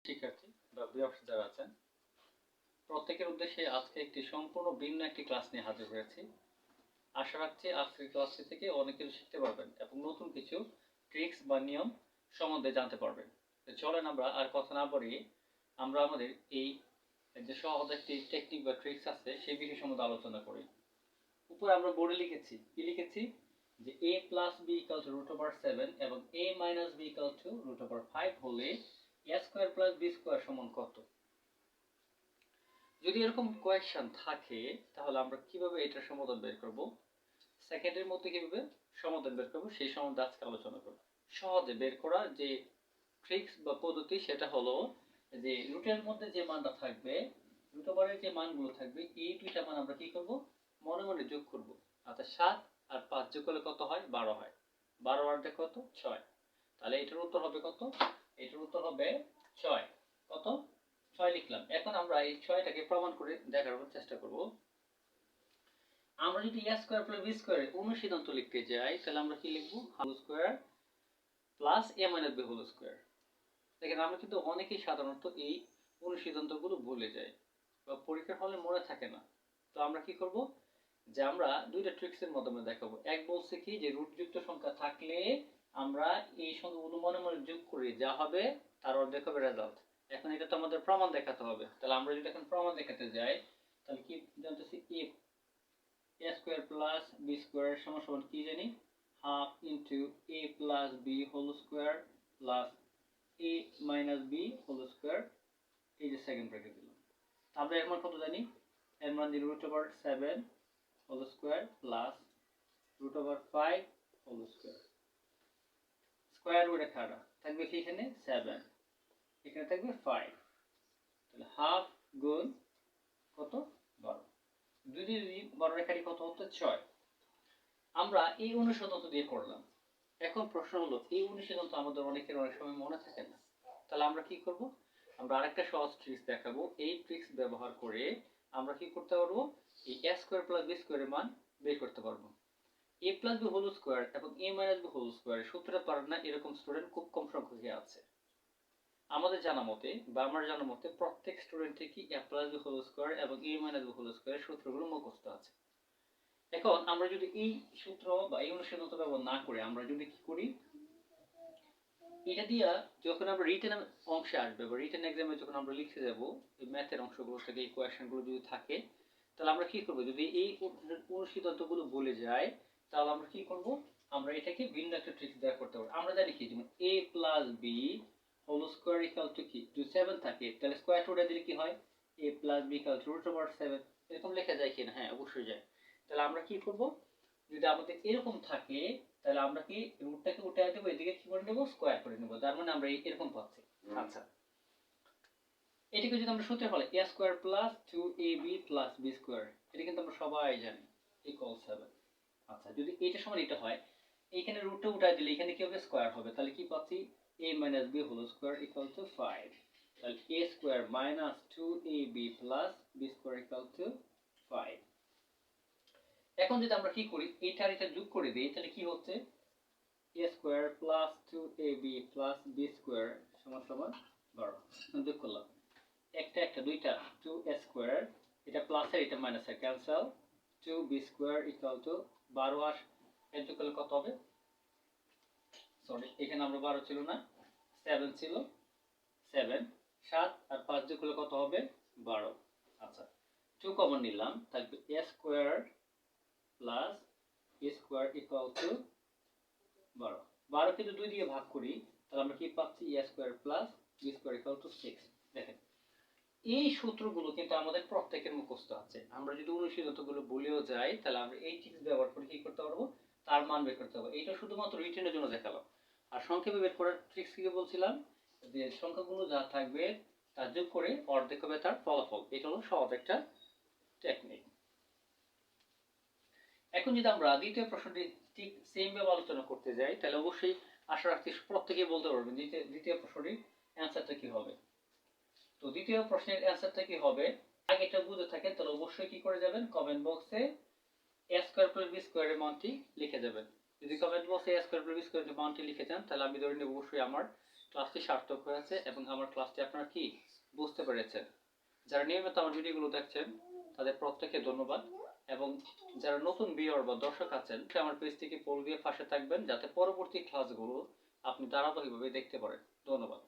শিক্ষার্থী বা ভিউয়ার্স যারা আছেন প্রত্যেকের উদ্দেশ্যে আজকে একটি সম্পূর্ণ ভিন্ন একটি ক্লাস নিয়ে হাজির হয়েছি। আশা রাখছি আজকের ক্লাসটি থেকে অনেক কিছু শিখতে পারবেন এবং নতুন কিছু ট্রিক্স বা নিয়ম সম্বন্ধে জানতে পারবেন। তো চলেন আমরা আর কথা না বাড়িয়ে আমরা আমাদের এই যে সহজ একটি টেকনিক বা ট্রিক্স আছে সেই বিষয় সম্বন্ধে আলোচনা করি। উপরে আমরা বোর্ডে লিখেছি, কি লিখেছি, যে a plus b equal to root over 7 এবং a minus b equal to root over 5 হলে a square plus b square সমান কত? যদি এরকম কোয়েশ্চেন থাকে তাহলে আমরা কিভাবে এটার সমাধান বের করব, সেকেন্ডের মধ্যে কিভাবে সমাধান বের করব সেই সম্বন্ধে আজকে আলোচনা করব। সহজে বের করা যে ট্রিক্স বা পদ্ধতি সেটা হলো যে রুটের মধ্যে যে মানটা থাকবে, রুট ওভারের যে মানগুলো থাকবে, এই দুইটা মান আমরা কি করব, মনে মনে যোগ করব। আচ্ছা 7 আর 5 যোগ করলে কত হয়? 12 হয়। 12 আর কত? 6। তাহলে এটার উত্তর হবে কত? এটার উত্তর হবে 6। কত? 6 লিখলাম। এখন আমরা এই 6টাকে প্রমাণ করে দেখার চেষ্টা করব। আমরা যদি a স্কয়ার প্লাস b স্কয়ারের অনুসিদ্ধান্ত লিখতে যাই তাহলে আমরা কি লিখব? Whole square plus a minus b whole square. দেখেন আমরা কিন্তু অনেকেই সাধারণত এই অনুসিদ্ধান্তগুলো ভুলে যাই বা পরীক্ষার হলে মনে থাকে না। তো আমরা কি করব, যে আমরা দুইটা ট্রিক্সের মাধ্যমে দেখাবো। এক বলছে কি যে রুটযুক্ত সংখ্যা থাকলে আমরা এই সংখ্যাগুলো মনে মনে যোগ করি, যা হবে তার অর্ধেক হবে রেজাল্ট। এখন এটা তো আমাদের প্রমাণ দেখাতে হবে। তাহলে আমরা যদি এখন প্রমাণ দেখাতে যাই তাহলে কি জানতেছি, a square plus b square সমান সমান কি জানি, half into a plus b whole square plus a minus b whole square, এই যে সেকেন্ড ব্র্যাকেট দিলাম। আমরা এর মান কত জানি? এর মান the root over 7 whole square plus root over 5 whole square. Square রুটে খাড়া থাকবে কি এখানে 7, এখানে থাকবে 5। তাহলে হাফ গুণ কত? 12। দুই দিয়ে 12 রেখাটি কত হচ্ছে? 6। আমরা এই অনুসিদ্ধান্ত দিয়ে করলাম। এখন প্রশ্ন হলো, এই অনুসিদ্ধান্ত আমাদের অনেকের অনেক সময় মনে থাকে না। তাহলে আমরা কি করব, আমরা আরেকটা সহজ ট্রিক্স দেখাবো। এই ট্রিক্স ব্যবহার করে আমরা কি করতে পারবো, এই a স্কয়ার প্লাস b স্কয়ারের মান বের করতে পারবো। a plus b whole square এবং a মাইনাস b হোল স্কয়ারের সূত্রটা পারেন না এরকম স্টুডেন্ট খুব কম সংখ্যকই আছে। আমাদের জানা মতে বা আমার জানা মতে প্রত্যেক স্টুডেন্টের কি a plus b whole square এবং a মাইনাস b হোল স্কয়ারের সূত্রগুলো মুখস্থ আছে। এখন আমরা যদি এই সূত্র বা এই অনুসিদ্ধান্ত ব্যবহার না করে আমরা যদি কি করি, এটা দিয়া যখন আমরা রিটেন অংশে আসবে বা রিটেন এক্সামে যখন আমরা লিখতে যাব এই ম্যাথের অংশগুলো থেকে এই কোয়েশ্চেনগুলো যদি থাকে তাহলে আমরা কি করব, যদি এই অনুসিদ্ধান্তগুলো বলে যায় তাহলে আমরা কি করব, আমরা এটাকে ভিন্ন একটা ট্রিক্স দ্বারা করতে পারবো। আমরা জানি কি, যেমন a plus b whole square equal to কি, যদি 7 থাকে তাহলে স্কয়ার রুটে দিলে কি হয়, a plus b equal to root over 7। এরকম লেখা যায় কিনা? হ্যাঁ, অবশ্যই যায়। তাহলে আমরা কি করব, যদি আমাদের এরকম থাকে তাহলে আমরা কি রুটটাকে উঠায় দেব, এদিকে কি করে নেব, স্কয়ার করে নেব। তার মানে আমরা এরকম পাচ্ছি। আচ্ছা, এটাকে যদি আমরা সূত্রে ফেলাই a square plus 2ab plus b square, এটা কিন্তু আমরা সবাই জানি ইকুয়াল 7। আচ্ছা, যদি এটা সমান এটা হয়, এইখানে রুটটা উঠায় দিলে এখানে কি হবে, স্কয়ার হবে। তাহলে কি পাচ্ছি, a b whole square equal to 5। তাহলে a square minus 2ab plus b square equal to 5। এখন যদি আমরা কি করি, এটা আর এটা যোগ করে দেই তাহলে কি হচ্ছে, a square plus 2ab plus b square সমান সমান 12। যোগ করলাম, একটা একটা দুইটা 2a স্কয়ার, এটা প্লাস আর এটা মাইনাস এর cancel, 2b square equal two 12 আর এর যোগ করলে কত হবে, সরি এখানে আমরা 12 ছিল না 7 ছিল, 7 7 আর 5 যোগ করলে কত হবে, 12। আচ্ছা, 2 কমন নিলাম, থাকবে a square plus b square equal two 12। 12 কে যদি 2 দিয়ে ভাগ করি তাহলে আমরা কি পাচ্ছি, a square plus b square equal two 6। দেখেন এই সূত্রগুলো কিন্তু আমাদের প্রত্যেকের মুখস্থ আছে। আমরা যদি অনুসিদ্ধান্তগুলো বলেও যাই তাহলে আমরা এই ট্রিক্স ব্যবহার করে কি করতে পারবো, তার মান বের করতে পারবো। এটা শুধুমাত্র রিটেনের জন্য দেখালাম। আর সংক্ষেপে বের করার ট্রিক্স কি বলছিলাম, যে সংখ্যাগুলো যা থাকবে তার যোগ করে অর্ধেক হবে তার ফলাফল। এটা হলো সহজ একটা টেকনিক। এখন যদি আমরা দ্বিতীয় প্রশ্নটি ঠিক সেম ভাবে আলোচনা করতে যাই তাহলে অবশ্যই আশা রাখছি প্রত্যেকেই বলতে পারবেন দ্বিতীয় প্রশ্নটির অ্যান্সারটা কি হবে। তো দ্বিতীয় প্রশ্নের অ্যান্সারটা কি হবে, আগে এটা বুঝে থাকেন তাহলে অবশ্যই কি করে যাবেন, কমেন্ট বক্সে a স্কয়ার প্লাস b স্কয়ারের মানটি লিখে যাবেন। যদি কমেন্ট বক্সে a স্কয়ার প্লাস b স্কয়ারের মানটি লিখে যান তাহলে আমি ধরে নেব অবশ্যই আমার ক্লাসটি সার্থক হয়েছে এবং আমার ক্লাসটি আপনারা কি বুঝতে পেরেছেন। যারা নিয়মিত আমার ভিডিওগুলো দেখছেন তাদের প্রত্যেককে ধন্যবাদ, এবং যারা নতুন ভিউয়ার বা দর্শক আছেন আমার পেজটিকে ফলো দিয়ে পাশে থাকবেন যাতে পরবর্তী ক্লাসগুলো আপনি ধারাবাহিকভাবে দেখতে পারেন। ধন্যবাদ।